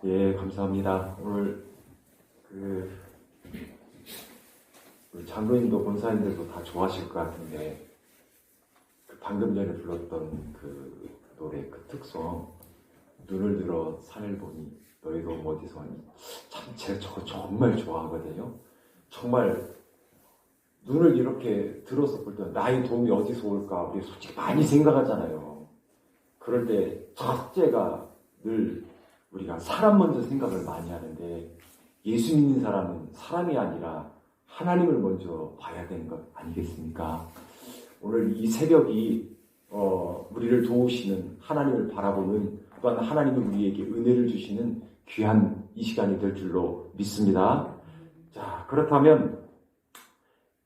예, 감사합니다. 오늘 우리 장로님도 권사님들도 다 좋아하실 것 같은데 방금 전에 불렀던 그 노래 그 특성 눈을 들어 산을 보니 너희도 어디서 왔니? 참 제가 저거 정말 좋아하거든요. 정말 눈을 이렇게 들어서 볼 때 나의 도움이 어디서 올까 우리 솔직히 많이 생각하잖아요. 그럴 때 첫째가 늘 우리가 사람 먼저 생각을 많이 하는데 예수 믿는 사람은 사람이 아니라 하나님을 먼저 봐야 되는 것 아니겠습니까? 오늘 이 새벽이 우리를 도우시는 하나님을 바라보는 또한 하나님이 우리에게 은혜를 주시는 귀한 이 시간이 될 줄로 믿습니다. 자, 그렇다면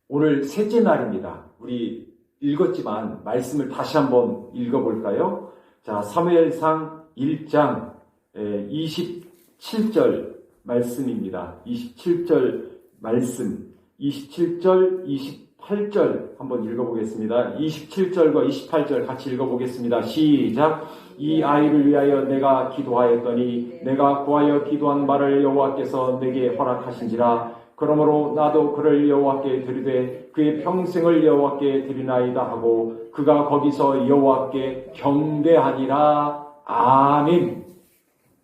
오늘 셋째 날입니다. 우리 읽었지만 말씀을 다시 한번 읽어볼까요? 자, 사무엘상 1장 27절 말씀입니다. 27절 말씀, 27절, 28절 한번 읽어보겠습니다. 27절과 28절 같이 읽어보겠습니다. 시작! 이 아이를 위하여 내가 기도하였더니 내가 구하여 기도한 바를 여호와께서 내게 허락하신지라. 그러므로 나도 그를 여호와께 드리되 그의 평생을 여호와께 드리나이다 하고 그가 거기서 여호와께 경배하니라. 아멘.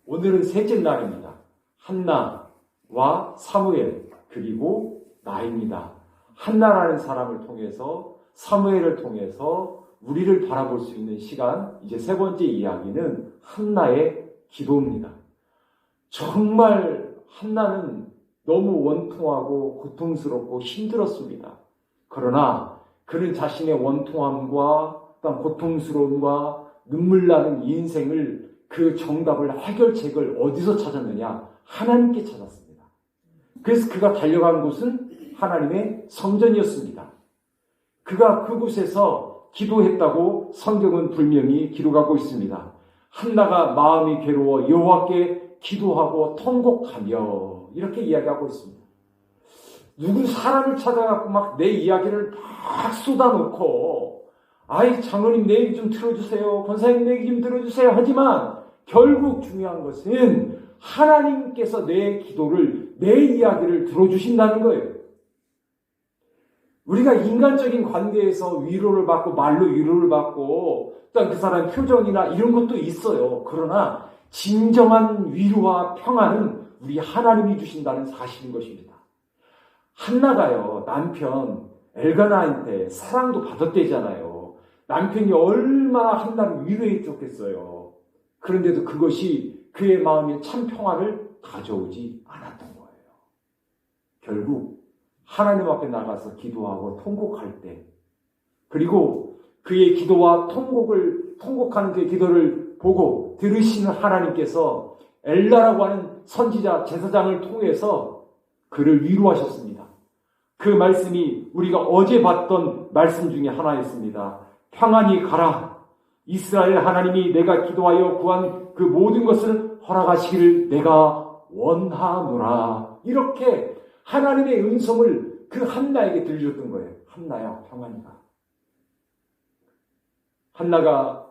오늘은 셋째 날입니다. 한나와 사무엘 그리고 나입니다. 한나라는 사람을 통해서 사무엘을 통해서 우리를 바라볼 수 있는 시간, 이제 세 번째 이야기는 한나의 기도입니다. 정말 한나는 너무 원통하고 고통스럽고 힘들었습니다. 그러나 그는 자신의 원통함과 고통스러움과 눈물 나는 인생을 그 정답을 해결책을 어디서 찾았느냐? 하나님께 찾았습니다. 그래서 그가 달려간 곳은 하나님의 성전이었습니다. 그가 그곳에서 기도했다고 성경은 분명히 기록하고 있습니다. 한나가 마음이 괴로워 여호와께 기도하고 통곡하며 이렇게 이야기하고 있습니다. 누구 사람을 찾아갖고 막 내 이야기를 막 쏟아놓고 아이 장로님 내 얘기 좀 들어주세요. 권사님 내 얘기 좀 들어주세요. 하지만 결국 중요한 것은 하나님께서 내 기도를 내 이야기를 들어주신다는 거예요. 우리가 인간적인 관계에서 위로를 받고 말로 위로를 받고 또한 그 사람의 표정이나 이런 것도 있어요. 그러나 진정한 위로와 평안은 우리 하나님이 주신다는 사실인 것입니다. 한나가요, 남편 엘가나한테 사랑도 받았대잖아요. 남편이 얼마나 한나를 위로해 줬겠어요. 그런데도 그것이 그의 마음에 참 평안을 가져오지 않았던 거예요. 결국 하나님 앞에 나가서 기도하고 통곡할 때, 그리고 그의 기도와 통곡하는 그의 기도를 보고 들으시는 하나님께서 엘라라고 하는 선지자 제사장을 통해서 그를 위로하셨습니다. 그 말씀이 우리가 어제 봤던 말씀 중에 하나였습니다. 평안히 가라. 이스라엘 하나님이 내가 기도하여 구한 그 모든 것을 허락하시기를 내가 원하노라. 이렇게 하나님의 음성을 그 한나에게 들려줬던 거예요. 한나야, 평안히 가. 한나가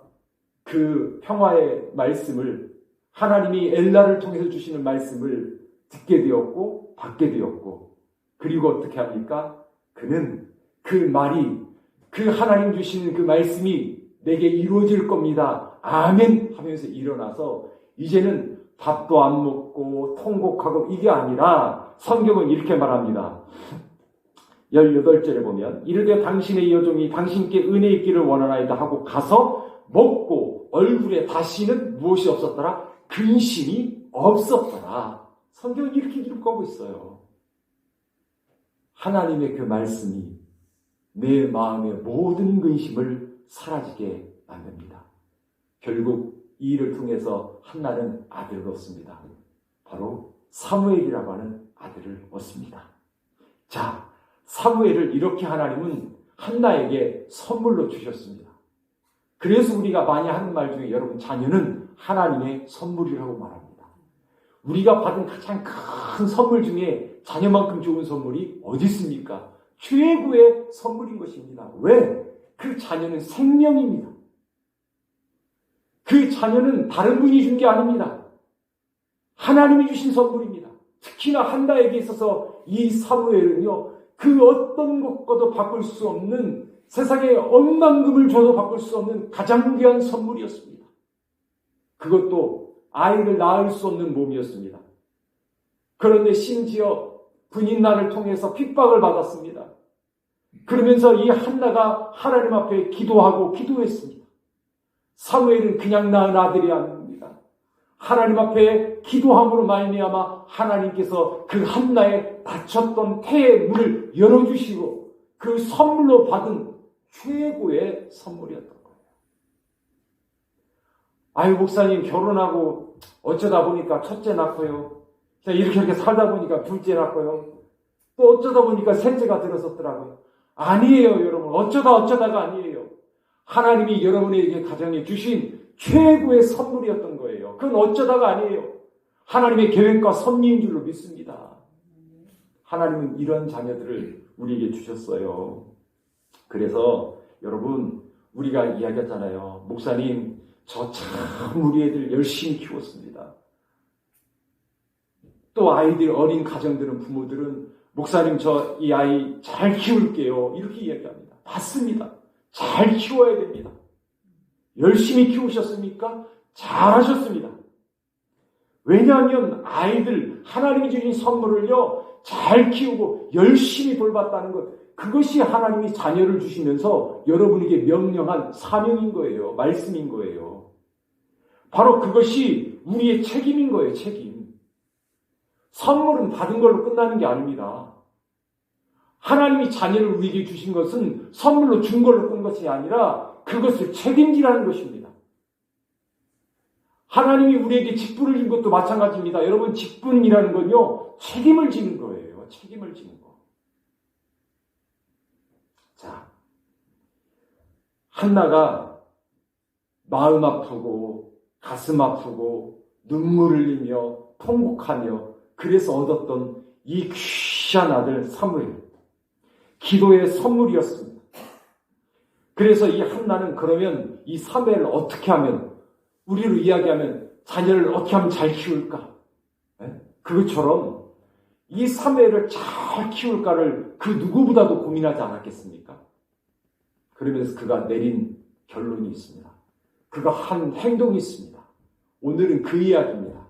그 평화의 말씀을 하나님이 엘라를 통해서 주시는 말씀을 듣게 되었고 받게 되었고, 그리고 어떻게 합니까? 그는 그 말이, 그 하나님 주시는 그 말씀이 내게 이루어질 겁니다. 아멘 하면서 일어나서 이제는 밥도 안 먹고 통곡하고 이게 아니라 성경은 이렇게 말합니다. 18절에 보면 이르되 당신의 여종이 당신께 은혜 있기를 원하나이다 하고 가서 먹고 얼굴에 다시는 무엇이 없었더라? 근심이 없었더라. 성경은 이렇게 기록하고 있어요. 하나님의 그 말씀이 내 마음의 모든 근심을 사라지게 만듭니다. 결국 이 일을 통해서 한나는 아들을 얻습니다. 바로 사무엘이라고 하는 아들을 얻습니다. 자, 사무엘을 이렇게 하나님은 한나에게 선물로 주셨습니다. 그래서 우리가 많이 하는 말 중에 여러분, 자녀는 하나님의 선물이라고 말합니다. 우리가 받은 가장 큰 선물 중에 자녀만큼 좋은 선물이 어디 있습니까? 최고의 선물인 것입니다. 왜? 그 자녀는 생명입니다. 그 자녀는 다른 분이 준 게 아닙니다. 하나님이 주신 선물입니다. 특히나 한나에게 있어서 이 사무엘은요, 그 어떤 것과도 바꿀 수 없는, 세상에 억만금을 줘도 바꿀 수 없는 가장 귀한 선물이었습니다. 그것도 아이를 낳을 수 없는 몸이었습니다. 그런데 심지어 분인날을 통해서 핍박을 받았습니다. 그러면서 이 한나가 하나님 앞에 기도하고 기도했습니다. 사무엘은 그냥 낳은 아들이 아닙니다. 하나님 앞에 기도함으로 말미암아 하나님께서 그 한나의 닫혔던 태의 문을 열어주시고 그 선물로 받은 최고의 선물이었던 거예요. 아유, 목사님 결혼하고 어쩌다 보니까 첫째 낳고요. 이렇게 살다 보니까 둘째 낳고요. 또 어쩌다 보니까 셋째가 들어섰더라고요. 아니에요, 여러분. 어쩌다가 아니에요. 하나님이 여러분에게 가정에 주신 최고의 선물이었던 거예요. 그건 어쩌다가 아니에요. 하나님의 계획과 섭리인 줄로 믿습니다. 하나님은 이런 자녀들을 우리에게 주셨어요. 그래서 여러분, 우리가 이야기했잖아요. 목사님, 저 참 우리 애들 열심히 키웠습니다. 또 아이들, 어린 가정들은, 부모들은 목사님, 저 이 아이 잘 키울게요. 이렇게 이야기합니다. 맞습니다. 잘 키워야 됩니다. 열심히 키우셨습니까? 잘하셨습니다. 왜냐하면 아이들, 하나님이 주신 선물을요, 잘 키우고 열심히 돌봤다는 것, 그것이 하나님이 자녀를 주시면서 여러분에게 명령한 사명인 거예요. 말씀인 거예요. 바로 그것이 우리의 책임인 거예요. 책임. 선물은 받은 걸로 끝나는 게 아닙니다. 하나님이 자녀를 우리에게 주신 것은 선물로 준 걸로 끝난 것이 아니라 그것을 책임지라는 것입니다. 하나님이 우리에게 직분을 준 것도 마찬가지입니다. 여러분, 직분이라는 건요, 책임을 지는 거예요. 책임을 지는 거. 자, 한나가 마음 아프고 가슴 아프고 눈물을 흘리며 통곡하며 그래서 얻었던 이 귀한 아들 사무엘, 기도의 선물이었습니다. 그래서 이 한나는 그러면 이 사무엘을 어떻게 하면, 우리로 이야기하면 자녀를 어떻게 하면 잘 키울까? 그것처럼 이 사무엘을 잘 키울까를 그 누구보다도 고민하지 않았겠습니까? 그러면서 그가 내린 결론이 있습니다. 그가 한 행동이 있습니다. 오늘은 그 이야기입니다.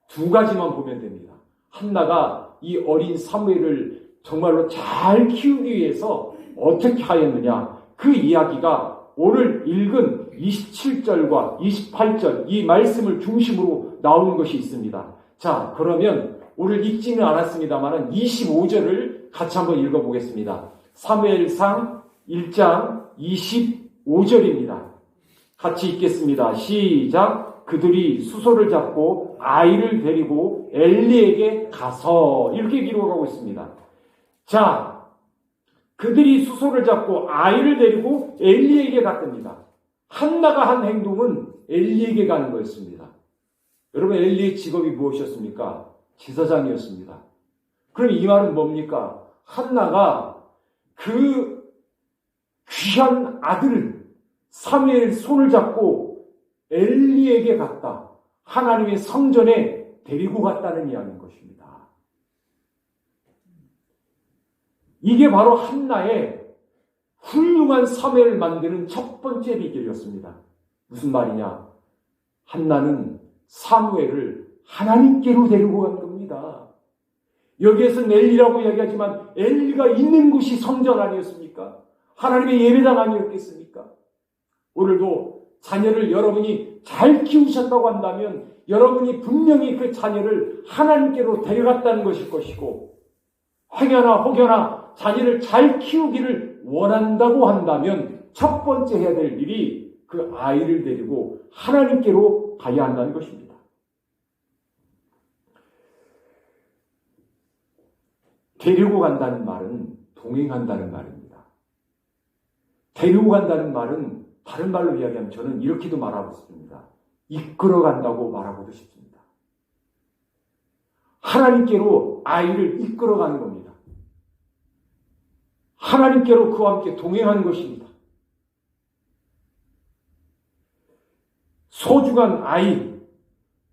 두 가지만 보면 됩니다. 한나가 이 어린 사무엘을 정말로 잘 키우기 위해서 어떻게 하였느냐, 그 이야기가 오늘 읽은 27절과 28절 이 말씀을 중심으로 나오는 것이 있습니다. 자, 그러면 오늘 읽지는 않았습니다만 25절을 같이 한번 읽어보겠습니다. 사무엘상 1장 25절입니다. 같이 읽겠습니다. 시작. 그들이 수소를 잡고 아이를 데리고 엘리에게 가서, 이렇게 기록하고 있습니다. 자, 그들이 수소를 잡고 아이를 데리고 엘리에게 갔답니다. 한나가 한 행동은 엘리에게 가는 거였습니다. 여러분, 엘리의 직업이 무엇이었습니까? 제사장이었습니다. 그럼 이 말은 뭡니까? 한나가 그 귀한 아들 사무엘 손을 잡고 엘리에게 갔다. 하나님의 성전에 데리고 갔다는 이야기인 것입니다. 이게 바로 한나의 훌륭한 사무엘을 만드는 첫 번째 비결이었습니다. 무슨 말이냐? 한나는 사무엘을 하나님께로 데리고 간 겁니다. 여기에서는 엘리라고 이야기하지만 엘리가 있는 곳이 성전 아니었습니까? 하나님의 예배당 아니었겠습니까? 오늘도 자녀를 여러분이 잘 키우셨다고 한다면 여러분이 분명히 그 자녀를 하나님께로 데려갔다는 것일 것이고, 행여나 혹여나 자녀를 잘 키우기를 원한다고 한다면 첫 번째 해야 될 일이 그 아이를 데리고 하나님께로 가야 한다는 것입니다. 데리고 간다는 말은 동행한다는 말입니다. 데리고 간다는 말은 다른 말로 이야기하면 저는 이렇게도 말하고 싶습니다. 이끌어 간다고 말하고도 싶습니다. 하나님께로 아이를 이끌어 가는 겁니다. 하나님께로 그와 함께 동행하는 것입니다. 소중한 아이,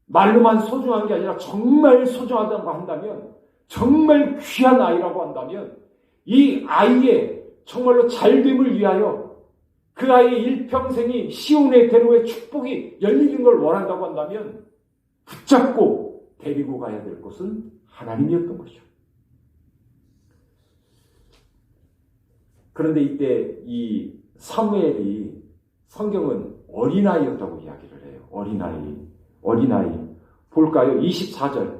말로만 소중한 게 아니라 정말 소중하다고 한다면, 정말 귀한 아이라고 한다면, 이 아이의 정말로 잘됨을 위하여 그 아이의 일평생이 시온의 대로의 축복이 열리는 걸 원한다고 한다면 붙잡고 데리고 가야 될 것은 하나님이었던 것이죠. 그런데 이때 이 사무엘이 성경은 어린아이였다고 이야기를 해요. 어린아이. 볼까요? 24절.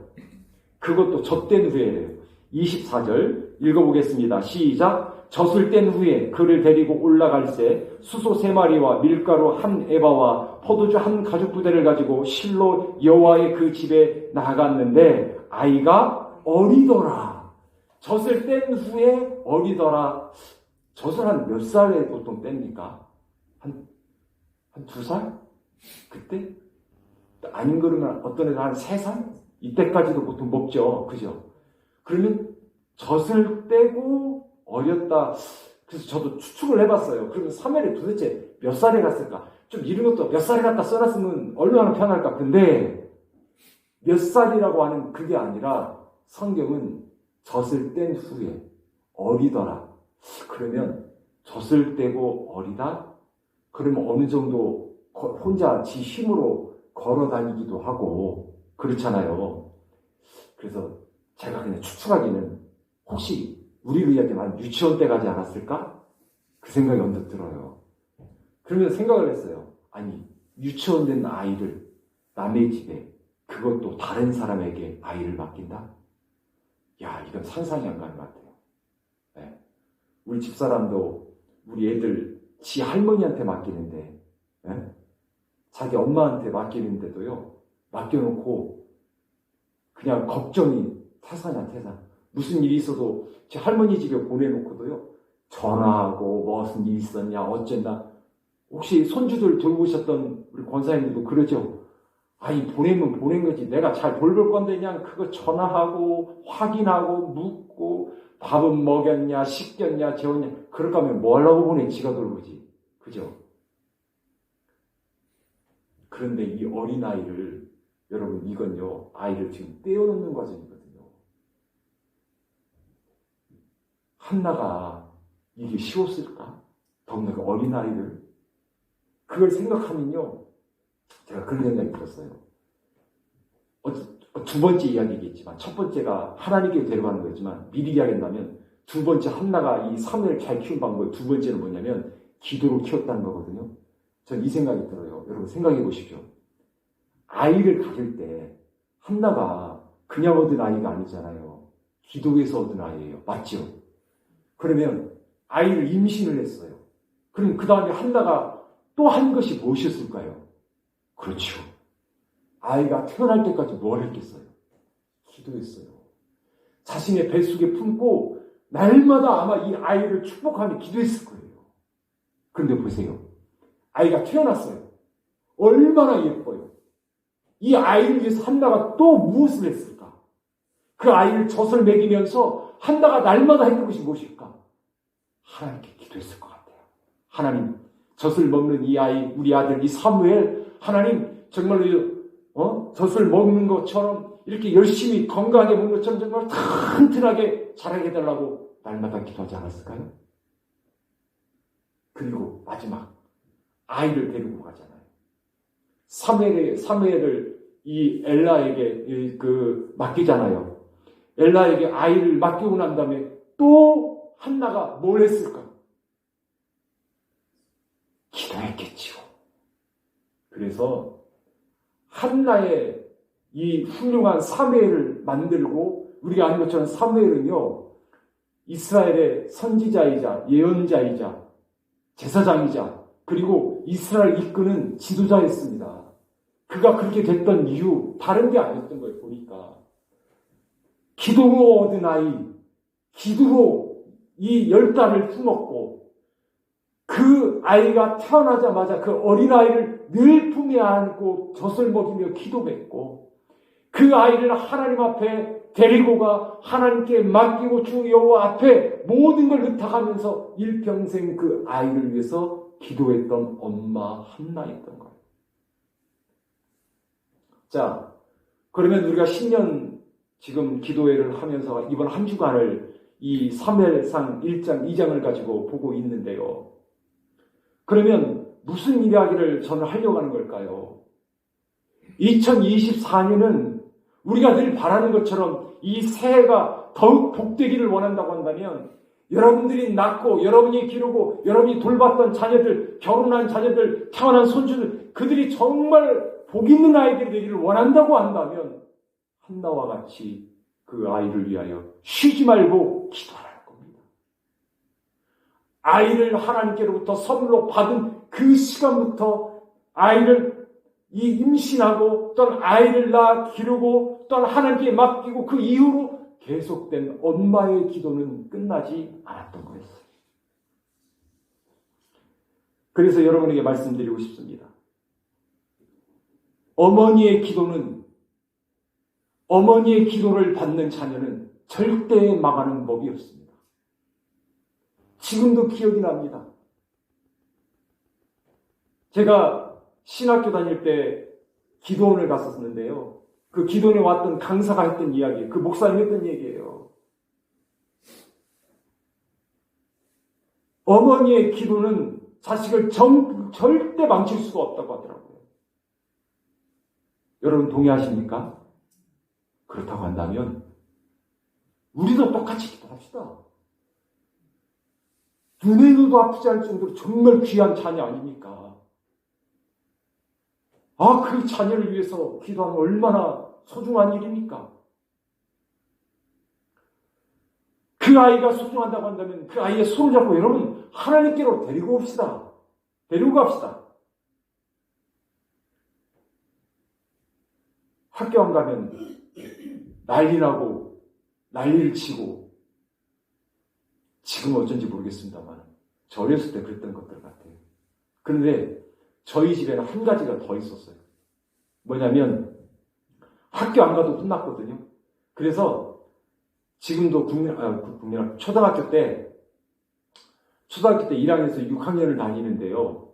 그것도 젖된 후에예요. 24절 읽어보겠습니다. 시작. 젖을 뗀 후에 그를 데리고 올라갈새 수소 3마리와 밀가루 1에바와 포도주 1가죽부대를 가지고 실로 여호와의 그 집에 나갔는데 아이가 어리더라. 젖을 뗀 후에 어리더라. 젖을 한 몇 살에 보통 뗍니까? 한 2살? 그때? 아닌 그러면 어떤 애는 한 3살? 이때까지도 보통 먹죠. 그죠? 그러면 젖을 떼고 어렸다. 그래서 저도 추측을 해봤어요. 그러면 사무엘이 도대체 몇 살에 갔을까? 좀 이런 것도 몇 살에 갔다 써놨으면 얼마나 편할까? 근데 몇 살이라고 하는 그게 아니라 성경은 젖을 뗀 후에 어리더라. 그러면 젖을 떼고 어리다? 그러면 어느 정도 혼자 지 힘으로 걸어 다니기도 하고 그렇잖아요. 그래서 제가 그냥 추측하기는 혹시 우리로 이야기하면 유치원 때 가지 않았을까? 그 생각이 언뜻 들어요. 그러면 생각을 했어요. 아니, 유치원 된 아이를 남의 집에 그것도 다른 사람에게 아이를 맡긴다? 야, 이건 상상이 안 가는 것 같아요. 네. 우리 집사람도 우리 애들 지 할머니한테 맡기는데 네? 자기 엄마한테 맡기는데도요. 맡겨놓고 그냥 걱정이 태산이야 태산. 무슨 일이 있어도 제 할머니 집에 보내놓고도요. 전화하고 무슨 일 있었냐 어쨌나. 혹시 손주들 돌보셨던 우리 권사님들도 그러죠. 아니 보내면 보낸 거지. 내가 잘 돌볼 건데 그냥 그거 전화하고 확인하고 묻고 밥은 먹였냐 씻겼냐 재웠냐. 그럴 거면 뭐 하려고 보내. 지가 돌보지. 그죠? 그런데 이 어린아이를 여러분 이건요. 아이를 지금 떼어놓는 과정이거든요. 한나가 이게 쉬웠을까? 더군다나 그 어린아이를 그걸 생각하면요. 제가 그런 생각이 들었어요. 두 번째 이야기겠지만 첫 번째가 하나님께 데려가는 거였지만 미리 이야기한다면 두 번째 한나가 이 사무엘을 잘 키운 방법이 두 번째는 뭐냐면 기도로 키웠다는 거거든요. 전 이 생각이 들어요. 여러분 생각해 보십시오. 아이를 가질 때 한나가 그냥 얻은 아이가 아니잖아요. 기도에서 얻은 아이예요. 맞죠? 그러면 아이를 임신을 했어요. 그럼 그 다음에 한나가 또 한 것이 무엇이었을까요? 그렇죠. 아이가 태어날 때까지 뭘 했겠어요? 기도했어요. 자신의 뱃속에 품고 날마다 아마 이 아이를 축복하며 기도했을 거예요. 그런데 보세요. 아이가 태어났어요. 얼마나 예뻐요. 이 아이를 위해서 한나가 또 무엇을 했을까? 그 아이를 젖을 먹이면서 한나가 날마다 했던 것이 무엇일까? 하나님께 기도했을 것 같아요. 하나님, 젖을 먹는 이 아이, 우리 아들 이 사무엘, 하나님 정말로 젖을 먹는 것처럼 이렇게 열심히 건강하게 먹는 것처럼 정말 튼튼하게 자라게 해달라고 날마다 기도하지 않았을까요? 그리고 마지막 아이를 데리고 가잖아요. 사무엘을 이 엘라에게 맡기잖아요. 엘라에게 아이를 맡기고 난 다음에 또 한나가 뭘 했을까? 기도했겠지요. 그래서 한나의 이 훌륭한 사무엘을 만들고 우리가 아는 것처럼 사무엘은요. 이스라엘의 선지자이자 예언자이자 제사장이자 그리고 이스라엘 이끄는 지도자였습니다. 그가 그렇게 됐던 이유 다른 게 아니었던 거예요. 보니까 기도로 얻은 아이, 기도로 이 10달을 품었고 그 아이가 태어나자마자 그 어린아이를 늘 품에 안고 젖을 먹이며 기도했고 그 아이를 하나님 앞에 데리고 가 하나님께 맡기고 주 여호와 앞에 모든 걸 의탁하면서 일평생 그 아이를 위해서 기도했던 엄마 한나였던 거예요. 자, 그러면 우리가 10년 지금 기도회를 하면서 이번 한 주간을 이 사무엘상 1장, 2장을 가지고 보고 있는데요. 그러면 무슨 이야기를 저는 하려고 하는 걸까요? 2024년은 우리가 늘 바라는 것처럼 이 새해가 더욱 복되기를 원한다고 한다면 여러분들이 낳고 여러분이 기르고 여러분이 돌봤던 자녀들, 결혼한 자녀들, 태어난 손주들 그들이 정말 복 있는 아이들이 되기를 원한다고 한다면 한나와 같이 그 아이를 위하여 쉬지 말고 기도할 겁니다. 아이를 하나님께로부터 선물로 받은 그 시간부터 아이를 임신하고 또는 아이를 낳아 기르고 또는 하나님께 맡기고 그 이후로 계속된 엄마의 기도는 끝나지 않았던 거였어요. 그래서 여러분에게 말씀드리고 싶습니다. 어머니의 기도를 받는 자녀는 절대 망하는 법이 없습니다. 지금도 기억이 납니다. 제가 신학교 다닐 때 기도원을 갔었는데요. 그 기도원에 왔던 강사가 했던 이야기, 그 목사님이 했던 얘기예요. 어머니의 기도는 자식을 절대 망칠 수가 없다고 하더라고요. 여러분 동의하십니까? 그렇다고 한다면 우리도 똑같이 기도합시다. 눈에도 아프지 않을 정도로 정말 귀한 자녀 아닙니까? 그 자녀를 위해서 기도하면 얼마나 소중한 일입니까? 그 아이가 소중하다고 한다면 그 아이의 손을 잡고 여러분 하나님께로 데리고 옵시다. 데리고 갑시다. 학교 안 가면 난리 나고 난리를 치고 지금은 어쩐지 모르겠습니다만 저 어렸을 때 그랬던 것들 같아요. 그런데 저희 집에는 한 가지가 더 있었어요. 뭐냐면 학교 안 가도 혼났거든요. 그래서 지금도 초등학교 때 1학년에서 6학년을 다니는데요.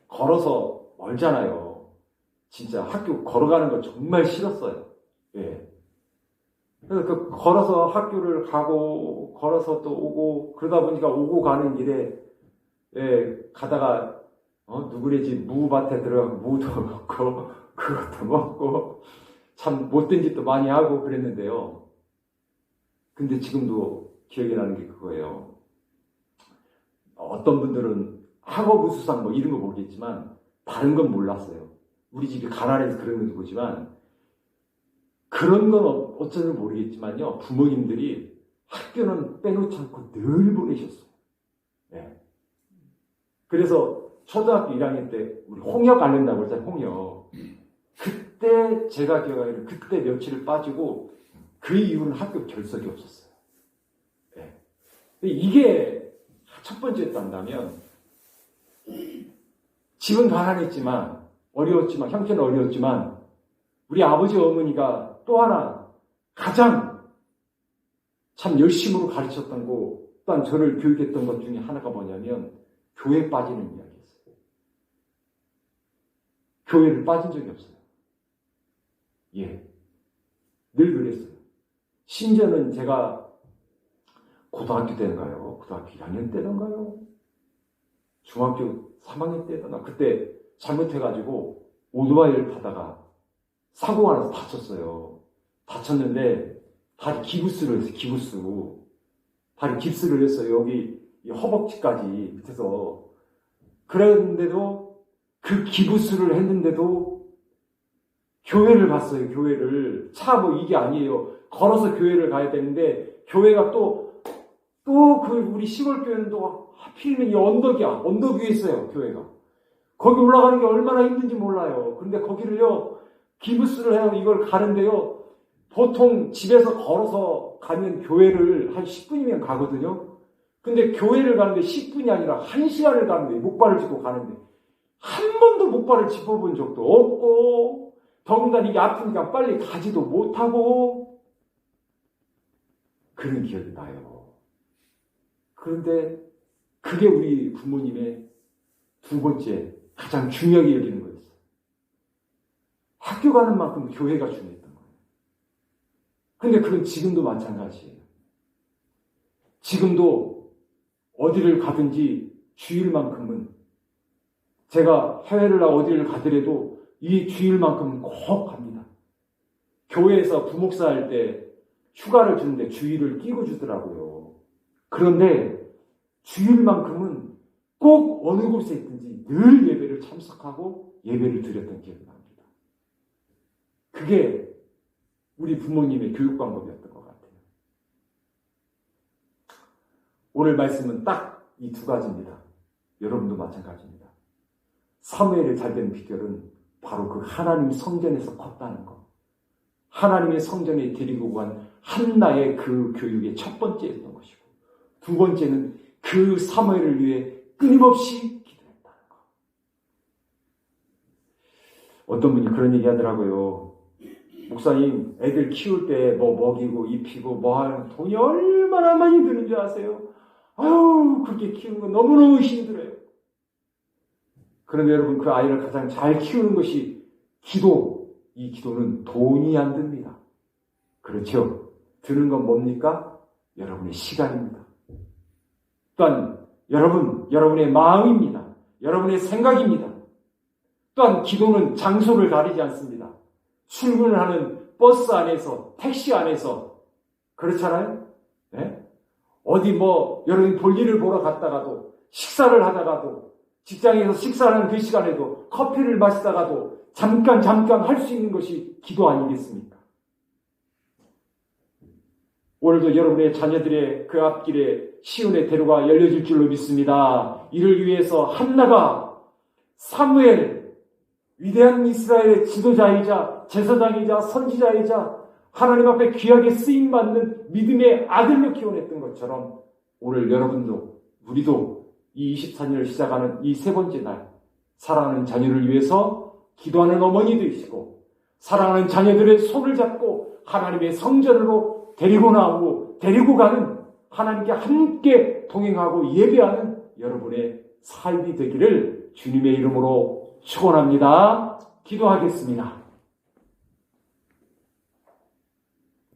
걸어서 멀잖아요. 진짜 학교 걸어가는 거 정말 싫었어요. 예. 그래서 걸어서 학교를 가고 걸어서 또 오고 그러다 보니까 오고 가는 길에 가다가 누구래지 무밭에 들어가고 무도 먹고 그것도 먹고 참 못된 짓도 많이 하고 그랬는데요. 근데 지금도 기억이 나는 게 그거예요. 어떤 분들은 학업 우수상 이런 거 모르겠지만 다른 건 몰랐어요. 우리 집이 가난해서 그런 건지 보지만 그런 건 어쩐지 모르겠지만요. 부모님들이 학교는 빼놓지 않고 늘 보내셨어요. 네. 그래서 초등학교 1학년 때 우리 홍역 앓는다고 그랬잖아요. 홍역. 그때 제가 기억하기로는 그때 며칠을 빠지고 그 이후는 학교 결석이 없었어요. 네. 이게 첫 번째였다면 집은 가난했지만 어려웠지만 형편은 어려웠지만 우리 아버지 어머니가 또 하나 가장 참 열심으로 가르쳤던 거 또한 저를 교육했던 것 중에 하나가 뭐냐면 교회 빠지는 이야기였어요. 교회를 빠진 적이 없어요. 예, 늘 그랬어요. 심지어는 제가 고등학교 때인가요? 고등학교 1학년 때인가요? 중학교 3학년 때인가? 그때 잘못해가지고 오토바이를 타다가 사고가 나서 다쳤어요. 다쳤는데 다리 기부스를 했어요. 다리 깁스를 했어요. 여기 허벅지까지 밑에서. 그랬는데도 그 기부스를 했는데도 교회를 갔어요. 교회를. 차 이게 아니에요. 걸어서 교회를 가야 되는데 교회가 또 그 우리 시골 교회는 또 하필이면 이 언덕 위에 있어요. 교회가. 거기 올라가는 게 얼마나 힘든지 몰라요. 근데 거기를요 기부스를 해서 이걸 가는데요. 보통 집에서 걸어서 가면 교회를 한 10분이면 가거든요. 근데 교회를 가는데 10분이 아니라 1시간을 가는데 목발을 짚고 가는데 한 번도 목발을 짚어본 적도 없고 더군다나 이게 아프니까 빨리 가지도 못하고 그런 기억이 나요. 그런데 그게 우리 부모님의 두 번째 가장 중요하게 여기는 거였어요. 학교 가는 만큼 교회가 중요했던 거예요. 근데 그건 지금도 마찬가지예요. 지금도 어디를 가든지 주일만큼은 제가 해외를 어디를 가더라도 이 주일만큼은 꼭 갑니다. 교회에서 부목사 할 때 휴가를 주는데 주일을 끼고 주더라고요. 그런데 주일만큼은 꼭 어느 곳에 있든지 늘 예배를 참석하고 예배를 드렸던 기억이 납니다. 그게 우리 부모님의 교육 방법이었던 것 같아요. 오늘 말씀은 딱 이 두 가지입니다. 여러분도 마찬가지입니다. 사무엘이 잘된 비결은 바로 그 하나님 성전에서 컸다는 것. 하나님의 성전에 데리고 간 한나의 그 교육의 첫 번째였던 것이고, 두 번째는 그 사무엘을 위해 끊임없이 기도했다는 것. 어떤 분이 그런 얘기 하더라고요. 목사님, 애들 키울 때 뭐 먹이고 입히고 뭐 하는 돈이 얼마나 많이 드는 줄 아세요? 아유, 그렇게 키우는 건 너무너무 힘들어요. 그런데 여러분, 그 아이를 가장 잘 키우는 것이 기도. 이 기도는 돈이 안 듭니다. 그렇죠? 드는 건 뭡니까? 여러분의 시간입니다. 또한 여러분의 마음입니다. 여러분의 생각입니다. 또한 기도는 장소를 가리지 않습니다. 출근을 하는 버스 안에서, 택시 안에서, 그렇잖아요? 네? 어디 여러분 볼일을 보러 갔다가도, 식사를 하다가도, 직장에서 식사하는 그 시간에도, 커피를 마시다가도, 잠깐 할 수 있는 것이 기도 아니겠습니까? 오늘도 여러분의 자녀들의 그 앞길에 시온의 대로가 열려질 줄로 믿습니다. 이를 위해서 한나가 사무엘, 위대한 이스라엘의 지도자이자 제사장이자 선지자이자 하나님 앞에 귀하게 쓰임받는 믿음의 아들로 키워냈던 것처럼 오늘 여러분도 우리도 이 24년을 시작하는 이 세 번째 날 사랑하는 자녀를 위해서 기도하는 어머니 되시고 사랑하는 자녀들의 손을 잡고 하나님의 성전으로 데리고 나오고 데리고 가는 하나님께 함께 동행하고 예배하는 여러분의 삶이 되기를 주님의 이름으로 축원합니다. 기도하겠습니다.